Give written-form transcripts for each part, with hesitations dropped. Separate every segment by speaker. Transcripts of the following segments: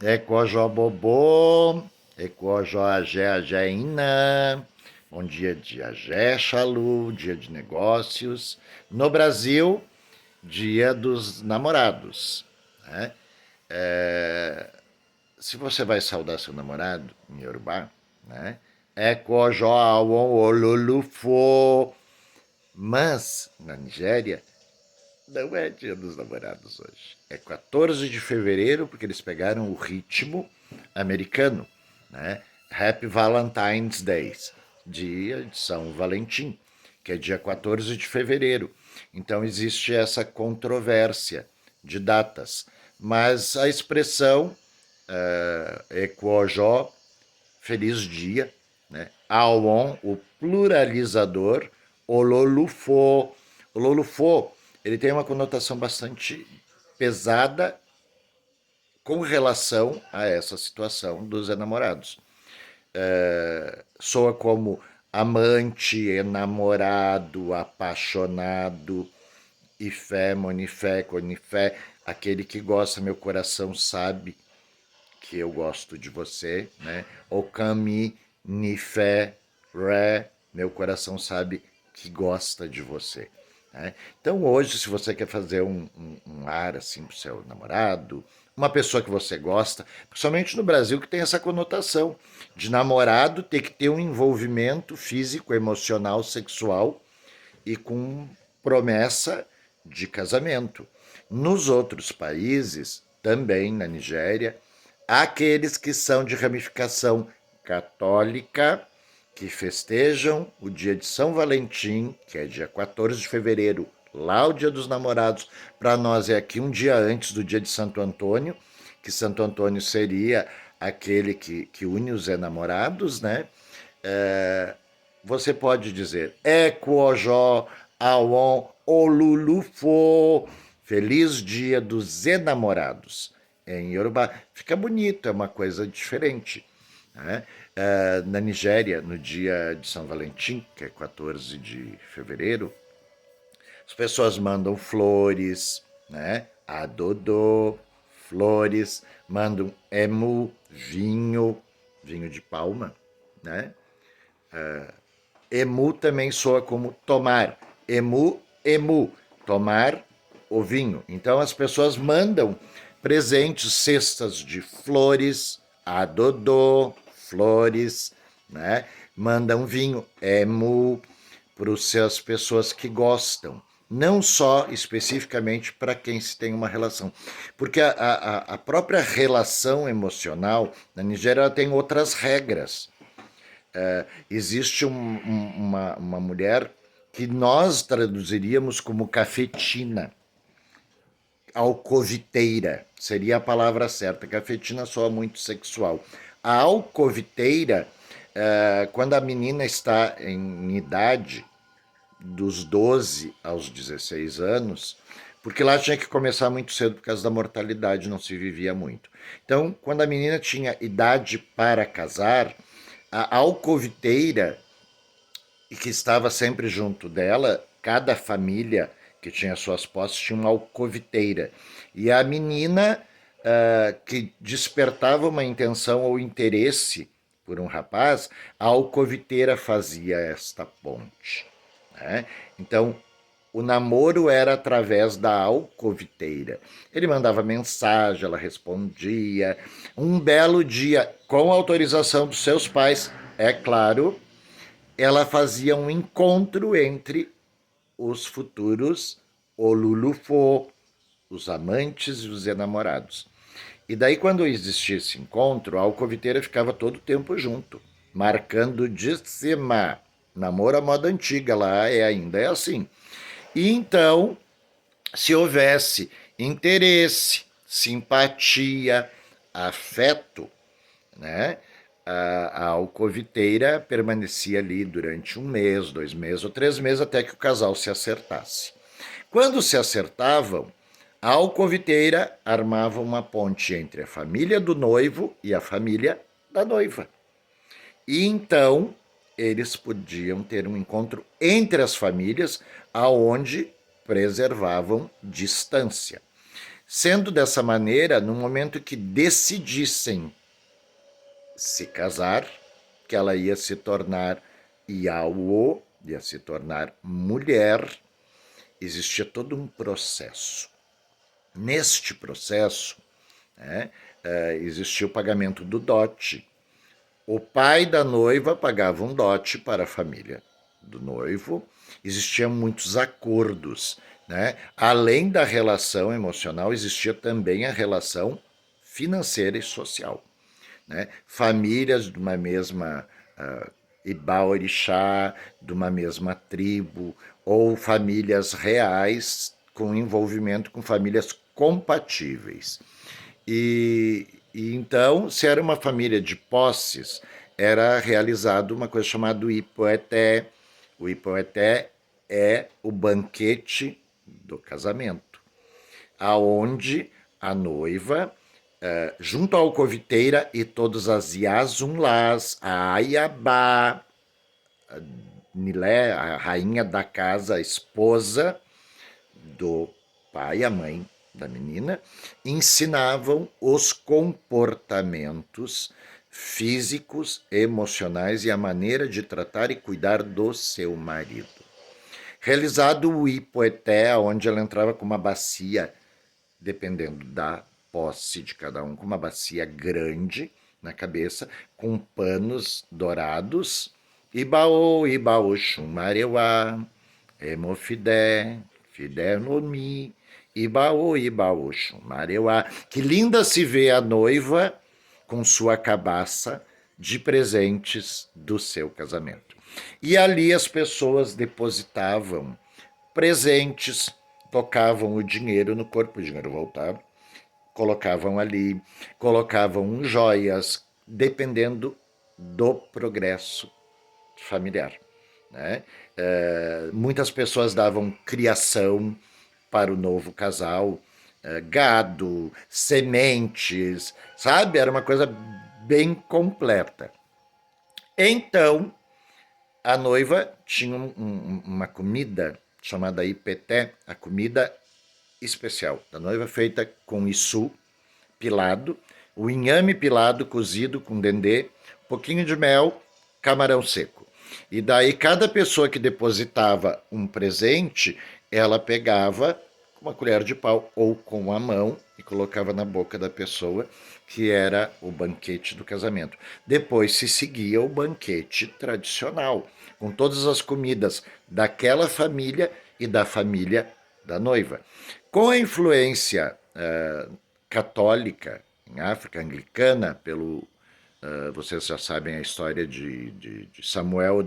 Speaker 1: Ecojó Bobô, Ecojó Agé Agéina. Bom dia de Agé, Xalu, dia de negócios. No Brasil, dia dos namorados. Né? É, se você vai saudar seu namorado em Yorubá, né? Ecojó Awon Ololufo. Mas, na Nigéria, não é dia dos namorados hoje. É 14 de fevereiro, porque eles pegaram o ritmo americano, né? Happy Valentine's Day, dia de São Valentim, que é dia 14 de fevereiro. Então existe essa controvérsia de datas. Mas a expressão Equojó, feliz dia, né? Awon, o pluralizador, Ololufo. Ololufo, ele tem uma conotação bastante pesada com relação a essa situação dos enamorados. Soa como amante, enamorado, apaixonado, ifé, monifé, conifé, aquele que gosta, meu coração sabe que eu gosto de você, né? Okami, Nifé, Ré, meu coração sabe que gosta de você. Né? Então hoje, se você quer fazer um ar assim pro seu namorado, uma pessoa que você gosta, principalmente no Brasil que tem essa conotação de namorado ter que ter um envolvimento físico, emocional, sexual e com promessa de casamento. Nos outros países, também na Nigéria, há aqueles que são de ramificação católica, que festejam o dia de São Valentim, que é dia 14 de fevereiro, lá o dia dos namorados. Para nós é aqui um dia antes do dia de Santo Antônio, que Santo Antônio seria aquele que une os enamorados, né? É, você pode dizer Equojó, Awon, Olulufo, feliz dia dos enamorados. Em Yorubá fica bonito, é uma coisa diferente. Né? Na Nigéria, no dia de São Valentim, que é 14 de fevereiro, as pessoas mandam flores, né? Adodô, flores, mandam emu, vinho, vinho de palma, né? Emu também soa como tomar. Emu, emu, tomar o vinho. Então as pessoas mandam presentes, cestas de flores, adodô, flores, né? Mandam vinho, emu, para as pessoas que gostam. Não só especificamente para quem se tem uma relação. Porque a própria relação emocional na Nigéria ela tem outras regras. Existe uma mulher que nós traduziríamos como cafetina, alcoviteira, seria a palavra certa. Cafetina soa muito sexual. A alcoviteira, quando a menina está em idade, dos 12 aos 16 anos, porque lá tinha que começar muito cedo por causa da mortalidade, não se vivia muito. Então, quando a menina tinha idade para casar, a alcoviteira e que estava sempre junto dela, cada família que tinha suas posses tinha uma alcoviteira. E a menina que despertava uma intenção ou interesse por um rapaz, a alcoviteira fazia esta ponte. Né? Então, o namoro era através da alcoviteira. Ele mandava mensagem, ela respondia. Um belo dia, com autorização dos seus pais, é claro, ela fazia um encontro entre os futuros Olulufo, os amantes e os enamorados. E daí, quando existia esse encontro, a alcoviteira ficava todo o tempo junto, marcando de cima. Namoro à moda antiga, lá ainda é assim. E então, se houvesse interesse, simpatia, afeto, né? A alcoviteira permanecia ali durante um mês, 2 meses ou 3 meses até que o casal se acertasse. Quando se acertavam, a alcoviteira armava uma ponte entre a família do noivo e a família da noiva. E então eles podiam ter um encontro entre as famílias, aonde preservavam distância. Sendo dessa maneira, no momento que decidissem se casar, que ela ia se tornar Iauô, ia se tornar mulher, existia todo um processo. Neste processo, né, existia o pagamento do dote. O pai da noiva pagava um dote para a família do noivo. Existiam muitos acordos, né? Além da relação emocional, existia também a relação financeira e social, né? Famílias de uma mesma Iba-orixá, de uma mesma tribo, ou famílias reais com envolvimento com famílias compatíveis. E então, se era uma família de posses, era realizado uma coisa chamada ipoeté. O ipoeté é o banquete do casamento, aonde a noiva, junto à alcoviteira e todas as Yazunlás, a Ayabá, a Nilé, a rainha da casa, a esposa do pai, a mãe da menina, ensinavam os comportamentos físicos, emocionais e a maneira de tratar e cuidar do seu marido. Realizado o ipoeté, onde ela entrava com uma bacia, dependendo da posse de cada um, com uma bacia grande na cabeça, com panos dourados, Ibaô, Ibaô, Xumareuá, Hemofidé, Fidé Nomi, Ibaô, Ibaô, Xumareuá. Que linda se vê a noiva com sua cabaça de presentes do seu casamento. E ali as pessoas depositavam presentes, tocavam o dinheiro no corpo, o dinheiro voltava, colocavam ali, colocavam joias, dependendo do progresso familiar, né? Muitas pessoas davam criação para o novo casal, gado, sementes, sabe? Era uma coisa bem completa. Então, a noiva tinha uma comida chamada ipeté, a comida especial da noiva, feita com issu pilado, o inhame pilado cozido com dendê, um pouquinho de mel, camarão seco. E daí cada pessoa que depositava um presente, ela pegava com uma colher de pau ou com a mão e colocava na boca da pessoa, que era o banquete do casamento. Depois se seguia o banquete tradicional, com todas as comidas daquela família e da família da noiva. Com a influência católica em África, anglicana, vocês já sabem a história de Samuel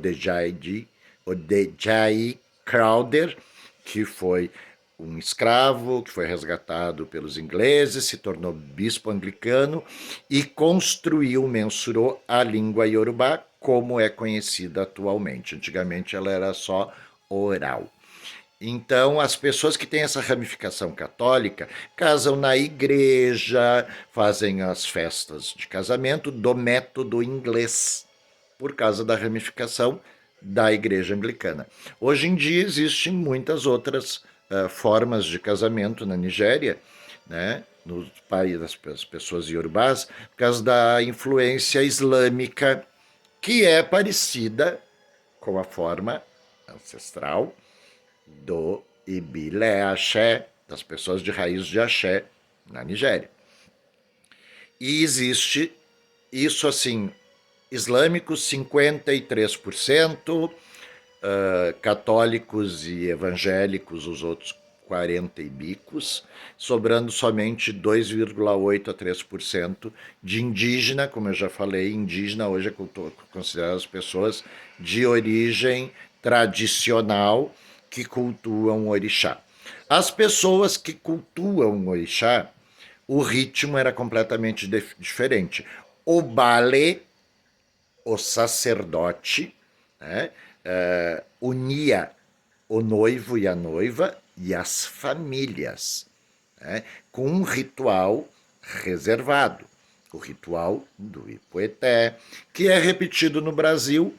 Speaker 1: Odejai Crowther, que foi um escravo que foi resgatado pelos ingleses, se tornou bispo anglicano e construiu, mensurou a língua iorubá como é conhecida atualmente. Antigamente ela era só oral. Então, as pessoas que têm essa ramificação católica casam na igreja, fazem as festas de casamento do método inglês, por causa da ramificação da igreja anglicana. Hoje em dia existem muitas outras formas de casamento na Nigéria, né, no país das pessoas iorubás, por causa da influência islâmica, que é parecida com a forma ancestral do Ibilé Axé, das pessoas de raiz de Axé na Nigéria. E existe isso assim, islâmicos 53%, católicos e evangélicos os outros 40 e bicos, sobrando somente 2,8 a 3% de indígena, como eu já falei, indígena hoje é considerado as pessoas de origem tradicional que cultuam o orixá. As pessoas que cultuam o orixá, o ritmo era completamente diferente. O balé, o sacerdote, né, unia o noivo e a noiva e as famílias, né, com um ritual reservado, o ritual do ipoeté, que é repetido no Brasil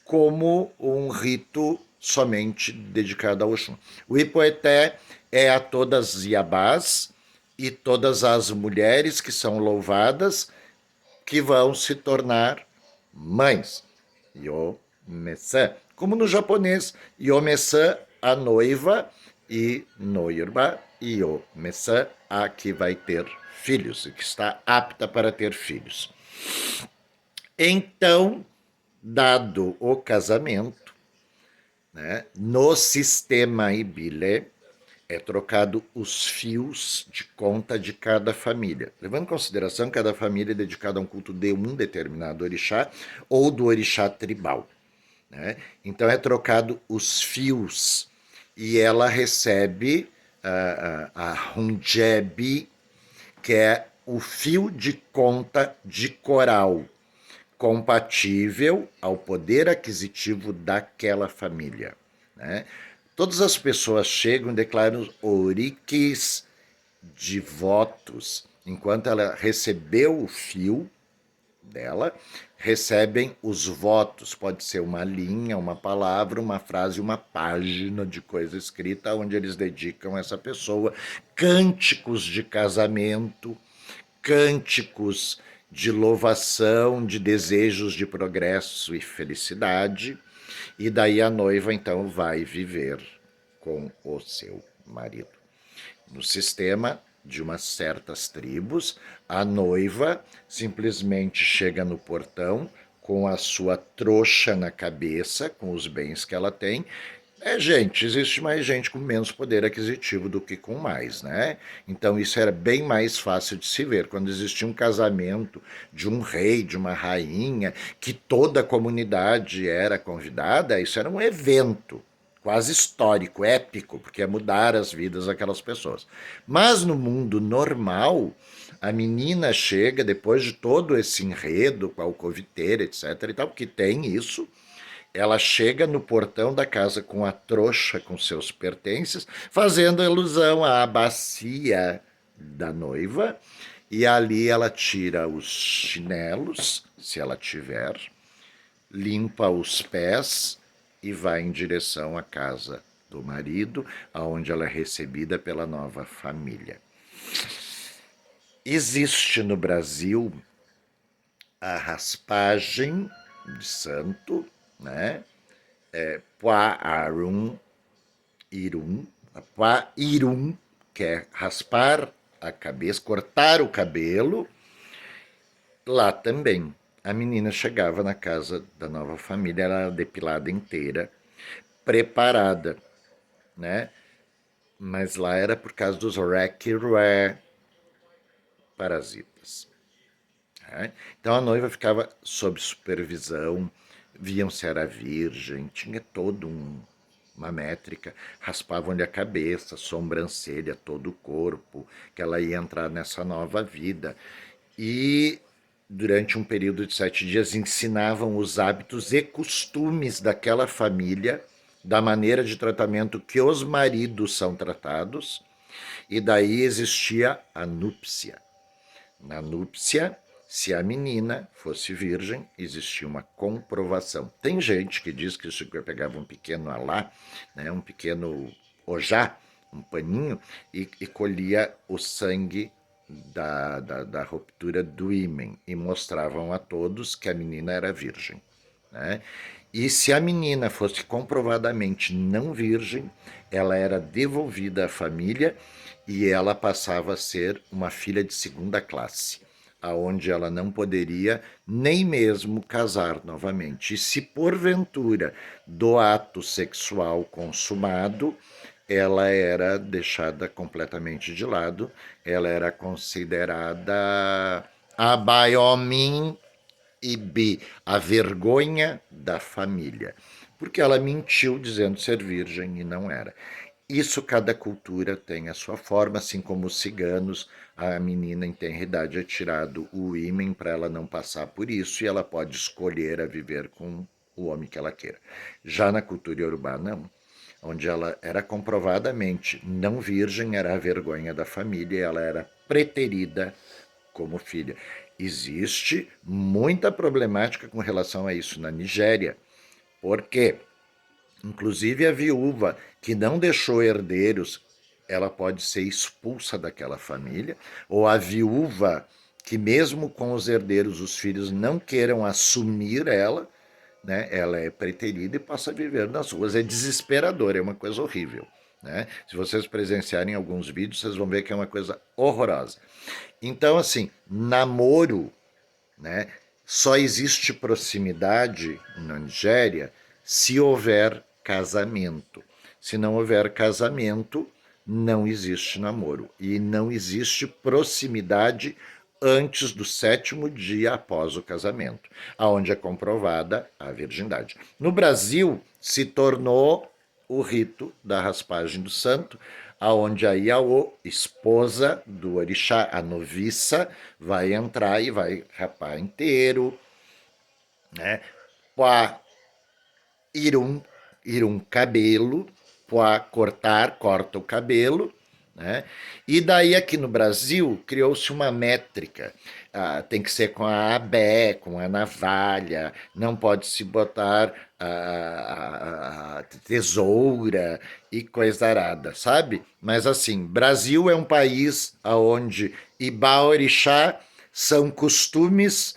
Speaker 1: como um rito somente dedicado ao Oxum. O ipoeté é a todas as Iabás, e todas as mulheres que são louvadas que vão se tornar mães. Yomesa. Como no japonês, Yomesa, a noiva, e Noirba, Yomesa, a que vai ter filhos, e que está apta para ter filhos. Então, dado o casamento, né, no sistema Ibile, é trocado os fios de conta de cada família, levando em consideração que cada família é dedicada a um culto de um determinado orixá ou do orixá tribal. Né? Então é trocado os fios e ela recebe a Hunjebi, que é o fio de conta de coral, compatível ao poder aquisitivo daquela família. Né? Todas as pessoas chegam e declaram oriques de votos, enquanto ela recebeu o fio dela, recebem os votos. Pode ser uma linha, uma palavra, uma frase, uma página de coisa escrita onde eles dedicam a essa pessoa cânticos de casamento, cânticos de louvação, de desejos de progresso e felicidade. E daí a noiva então vai viver com o seu marido. No sistema de umas certas tribos, a noiva simplesmente chega no portão com a sua trouxa na cabeça, com os bens que ela tem. Gente, existe mais gente com menos poder aquisitivo do que com mais, né? Então isso era bem mais fácil de se ver. Quando existia um casamento de um rei, de uma rainha, que toda a comunidade era convidada, isso era um evento quase histórico, épico, porque ia mudar as vidas daquelas pessoas. Mas no mundo normal, a menina chega, depois de todo esse enredo com a alcoviteira, etc. e tal, porque tem isso, ela chega no portão da casa com a trouxa com seus pertences, fazendo alusão à bacia da noiva, e ali ela tira os chinelos, se ela tiver, limpa os pés e vai em direção à casa do marido, aonde ela é recebida pela nova família. Existe no Brasil a raspagem de santo, né? Puarum Irum, Puairum, que é raspar a cabeça, cortar o cabelo. Lá também, a menina chegava na casa da nova família, ela era depilada inteira, preparada, né? Mas lá era por causa dos Rekirué parasitas. Né? Então a noiva ficava sob supervisão, viam se era virgem, tinha todo uma métrica, raspavam-lhe a cabeça, sobrancelha, todo o corpo, que ela ia entrar nessa nova vida. E durante um período de 7 dias ensinavam os hábitos e costumes daquela família, da maneira de tratamento que os maridos são tratados, e daí existia a núpcia. Na núpcia, se a menina fosse virgem, existia uma comprovação. Tem gente que diz que isso pegava um pequeno alá, né, um pequeno ojá, um paninho, e colhia o sangue da ruptura do ímen e mostravam a todos que a menina era virgem. Né? E se a menina fosse comprovadamente não virgem, ela era devolvida à família e ela passava a ser uma filha de segunda classe, aonde ela não poderia nem mesmo casar novamente. E se porventura do ato sexual consumado, ela era deixada completamente de lado, ela era considerada abaiomin e B, a vergonha da família, porque ela mentiu dizendo ser virgem e não era. Isso cada cultura tem a sua forma, assim como os ciganos, a menina em tenra idade é tirado o ímen para ela não passar por isso e ela pode escolher a viver com o homem que ela queira. Já na cultura iorubá, não. Onde ela era comprovadamente não virgem, era a vergonha da família e ela era preterida como filha. Existe muita problemática com relação a isso na Nigéria, porque inclusive a viúva que não deixou herdeiros ela pode ser expulsa daquela família, ou a viúva, que mesmo com os herdeiros, os filhos não queiram assumir ela, né? Ela é preterida e passa a viver nas ruas. É desesperador, é uma coisa horrível. Né? Se vocês presenciarem alguns vídeos, vocês vão ver que é uma coisa horrorosa. Então, assim, namoro, né? Só existe proximidade na Nigéria se houver casamento. Se não houver casamento, não existe namoro. E não existe proximidade antes do 7º dia após o casamento, aonde é comprovada a virgindade. No Brasil, se tornou o rito da raspagem do santo, aonde a Iaô, esposa do orixá, a noviça, vai entrar e vai rapar inteiro, né? Para ir um cabelo, para corta o cabelo, né? E daí aqui no Brasil criou-se uma métrica. Tem que ser com a abé, com a navalha, não pode se botar a tesoura e coisa arada, sabe? Mas assim, Brasil é um país onde Ibá Orixá são costumes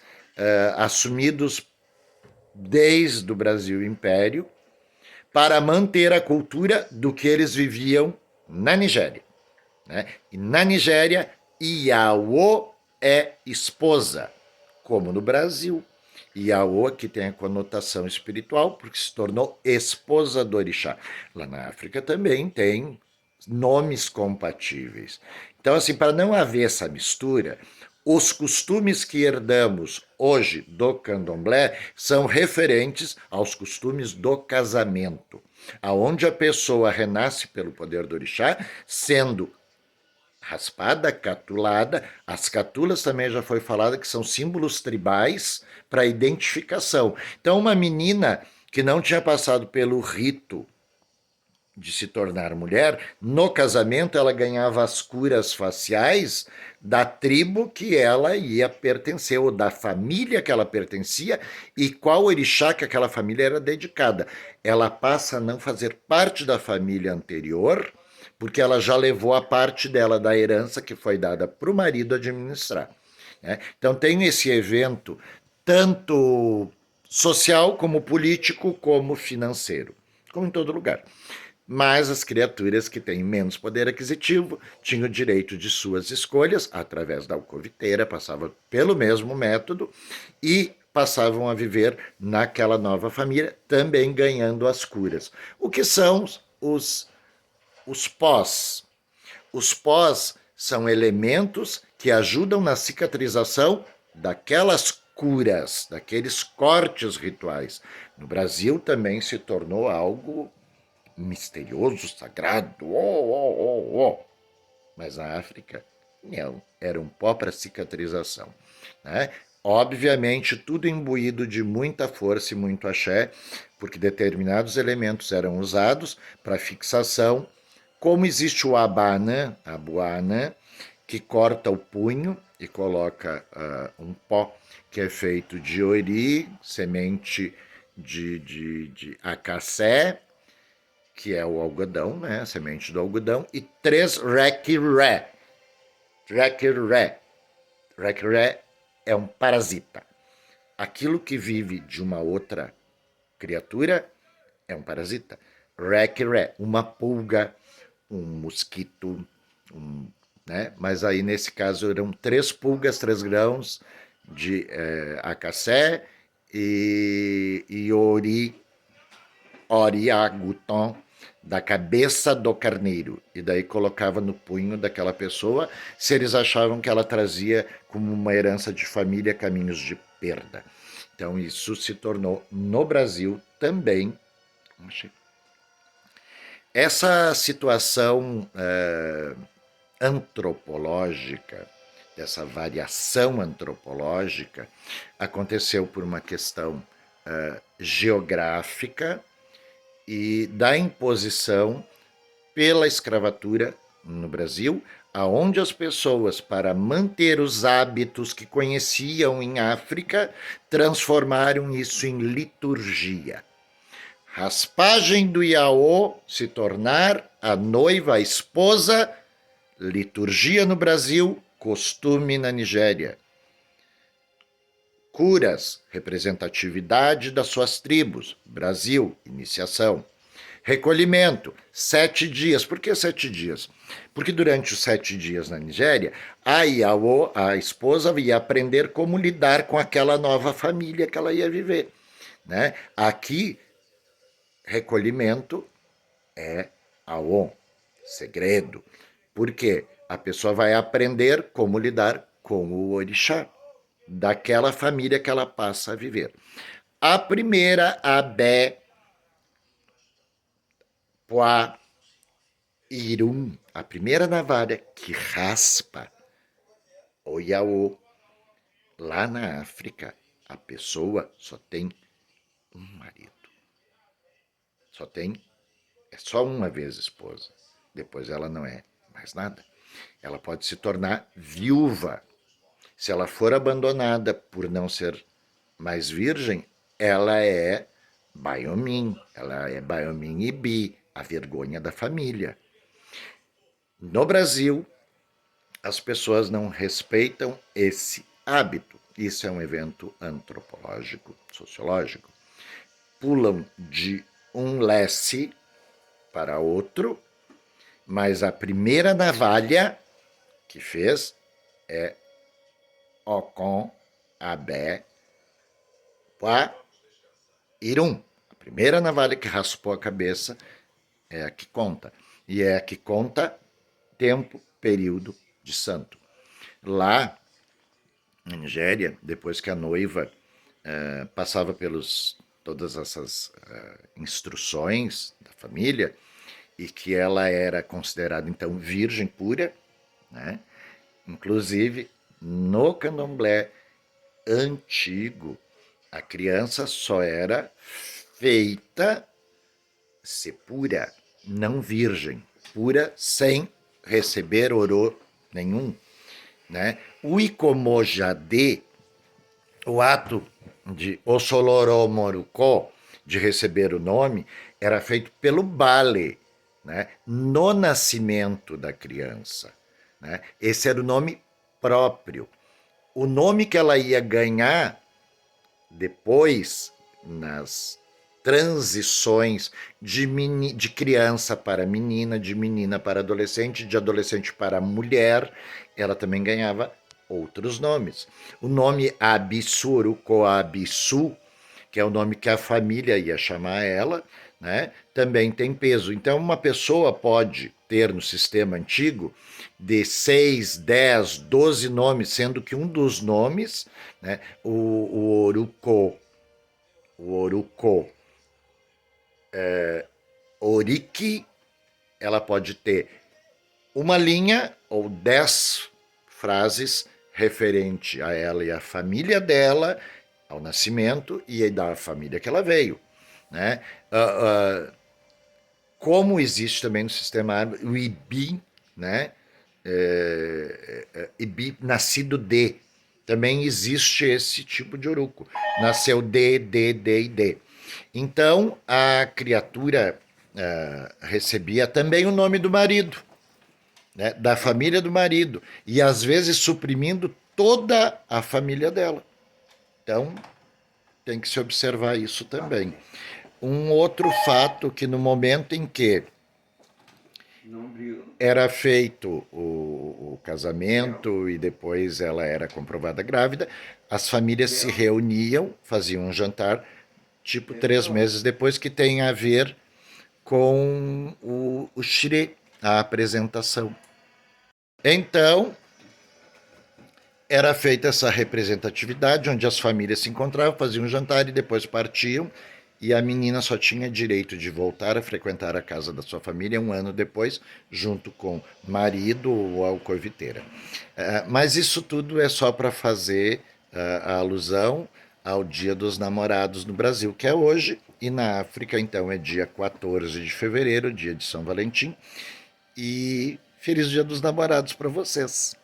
Speaker 1: assumidos desde o Brasil Império para manter a cultura do que eles viviam na Nigéria. Né? E na Nigéria, Iaô é esposa, como no Brasil. Iaô, que tem a conotação espiritual, porque se tornou esposa do orixá. Lá na África também tem nomes compatíveis. Então, assim, para não haver essa mistura, os costumes que herdamos hoje do candomblé são referentes aos costumes do casamento, aonde a pessoa renasce pelo poder do orixá, sendo raspada, catulada. As catulas também já foi falado que são símbolos tribais para identificação. Então, uma menina que não tinha passado pelo rito de se tornar mulher, no casamento ela ganhava as curas faciais da tribo que ela ia pertencer, ou da família que ela pertencia, e qual orixá que aquela família era dedicada. Ela passa a não fazer parte da família anterior, porque ela já levou a parte dela da herança que foi dada para o marido administrar. Né? Então tem esse evento, tanto social, como político, como financeiro, como em todo lugar. Mas as criaturas que têm menos poder aquisitivo tinham o direito de suas escolhas, através da alcoviteira, passavam pelo mesmo método e passavam a viver naquela nova família, também ganhando as curas. O que são os pós? Os pós são elementos que ajudam na cicatrização daquelas curas, daqueles cortes rituais. No Brasil também se tornou algo misterioso, sagrado, mas na África não, era um pó para cicatrização. Né? Obviamente, tudo imbuído de muita força e muito axé, porque determinados elementos eram usados para fixação, como existe o abana, a buana, que corta o punho e coloca um pó que é feito de ori, semente de acaxé, que é o algodão, né, a semente do algodão, e 3 requiré. Requiré. Requiré é um parasita. Aquilo que vive de uma outra criatura é um parasita. Requiré, uma pulga, um mosquito, né? Mas aí nesse caso eram 3 pulgas, 3 grãos de acaxé e oriaguton, da cabeça do carneiro, e daí colocava no punho daquela pessoa, se eles achavam que ela trazia como uma herança de família caminhos de perda. Então isso se tornou no Brasil também. Essa situação antropológica, dessa variação antropológica, aconteceu por uma questão geográfica e da imposição pela escravatura no Brasil, aonde as pessoas, para manter os hábitos que conheciam em África, transformaram isso em liturgia. Raspagem do Iaô se tornar a noiva, a esposa, liturgia no Brasil, costume na Nigéria. Curas, representatividade das suas tribos, Brasil, iniciação. Recolhimento, 7 dias. Por que 7 dias? Porque durante os 7 dias na Nigéria, a Iaô, a esposa, ia aprender como lidar com aquela nova família que ela ia viver. Né? Aqui, recolhimento é Aon, segredo. Por quê? A pessoa vai aprender como lidar com o orixá daquela família que ela passa a viver. A primeira, Abé, Poá, Irum, a primeira navalha que raspa o Iaô. Lá na África, a pessoa só tem um marido. É só uma vez esposa. Depois ela não é mais nada. Ela pode se tornar viúva. Se ela for abandonada por não ser mais virgem, ela é Baiomin, ela é Baiomin Ibi, a vergonha da família. No Brasil, as pessoas não respeitam esse hábito. Isso é um evento antropológico, sociológico. Pulam de um lesse para outro, mas a primeira navalha que fez é Ocon, Abé, Pá, Irum. A primeira navalha que raspou a cabeça é a que conta. E é a que conta tempo, período de santo. Lá na Nigéria, depois que a noiva passava pelos todas essas instruções da família e que ela era considerada então virgem pura, né? Inclusive no candomblé antigo a criança só era feita ser pura, não virgem, pura sem receber orô nenhum, né? O Icomojadê, o ato de Ossoloromorukó, de receber o nome, era feito pelo Bale, né? No nascimento da criança. Né? Esse era o nome próprio. O nome que ela ia ganhar depois, nas transições de criança para menina, de menina para adolescente, de adolescente para mulher, ela também ganhava outros nomes. O nome Abissuru Coabissu, que é o nome que a família ia chamar ela, né, também tem peso. Então, uma pessoa pode ter no sistema antigo de 6, 10, 12 nomes, sendo que um dos nomes, né, o Oruko, Oriki, ela pode ter uma linha ou 10 frases referente a ela e a família dela, ao nascimento e da família que ela veio. Né? Como existe também no sistema árabe o Ibi, né? Ibi nascido de. Também existe esse tipo de oruco. Nasceu de, e de. Então, a criatura recebia também o nome do marido, né, da família do marido, e às vezes suprimindo toda a família dela. Então, tem que se observar isso também. Um outro fato que no momento em que era feito o casamento e depois ela era comprovada grávida, as famílias se reuniam, faziam um jantar, tipo 3 meses depois, que tem a ver com o xirê, a apresentação. Então, era feita essa representatividade, onde as famílias se encontravam, faziam um jantar e depois partiam, e a menina só tinha direito de voltar a frequentar a casa da sua família 1 ano depois, junto com marido ou alcoiviteira. Mas isso tudo é só para fazer a alusão ao Dia dos Namorados no Brasil, que é hoje, e na África, então, é dia 14 de fevereiro, dia de São Valentim, e feliz Dia dos Namorados para vocês!